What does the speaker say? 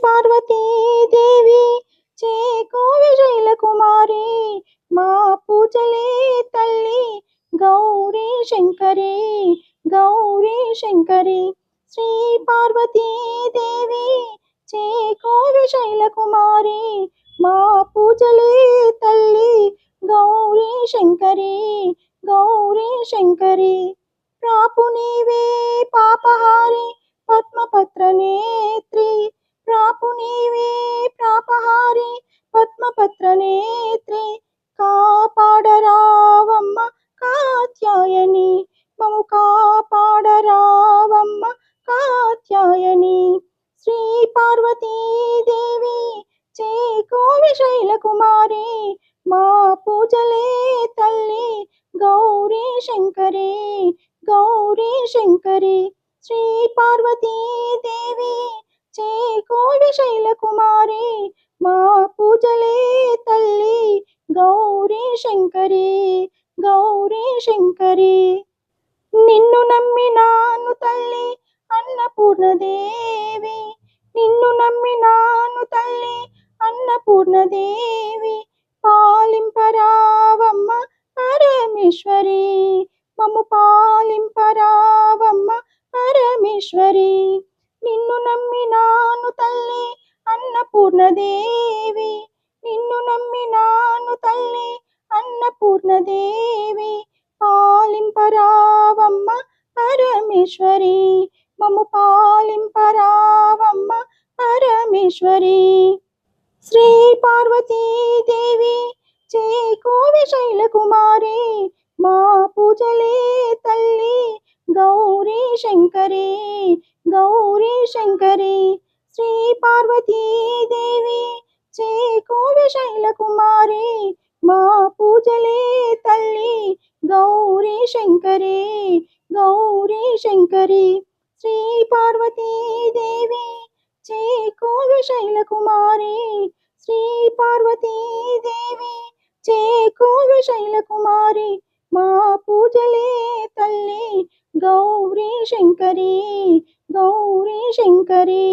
పార్వతీ దేవి చేకోవి శైలకుమారి మా పూజలే తల్లి గౌరీ శంకరి గౌరీ శంకరి. శ్రీ పార్వతీ దేవి చేకోవి శైలకుమారి మా పూజలే తల్లి గౌరీ శంకరి గౌరీ శంకరి. ప్రాపు నీవే పాపహారి పద్మపత్ర నేత్రి ప్రాపు నీవే పాపహారి పద్మపత్ర నేత్రి కాపాడరావమ్మ కాత్యాయని మము కాపాడరావమ్మ కాత్యాయని. శ్రీ పార్వతీ దేవి చేకోవి శైలకుమారి మా పూజలే తల్లి గౌరీ శంకరి గౌరీ శంకరి. శ్రీ పార్వతీ దేవి చేకోవి శైలకుమారి మా పూజలే తల్లి గౌరీ శంకరి గౌరీ శంకరి. నిన్ను నమ్మినాను తల్లి అన్నపూర్ణదేవి నిన్ను నమ్మినాను తల్లి అన్నపూర్ణదేవి పాలింపరావమ్మ పరమేశ్వరి మము పాలింపరావమ్మ పరమేశ్వరి. నిన్ను నమ్మినాను తల్లి అన్నపూర్ణదేవి నిన్ను నమ్మినాను తల్లి అన్నపూర్ణదేవి పాలింపరావమ్మ పరమేశ్వరి మము పాలింపరావమ్మ పరమేశ్వరి. శ్రీ పార్వతీ దేవి చేకోవి శైలకుమారి మా పూజలే తల్లి గౌరీ శంకరి గౌరీ శంకరి. శ్రీ పార్వతీ దేవి చేకోవి శైలకుమారి మా పూజలే తల్లి గౌరీ శంకరి గౌరీ శంకరి. శ్రీ పార్వతీ దేవి చేకోవి శైలకుమారి శ్రీ పార్వతీ దేవి చేకోవి శైలకుమారి మా పూజలే తల్లి గౌరీ శంకరి గౌరీ శంకరి.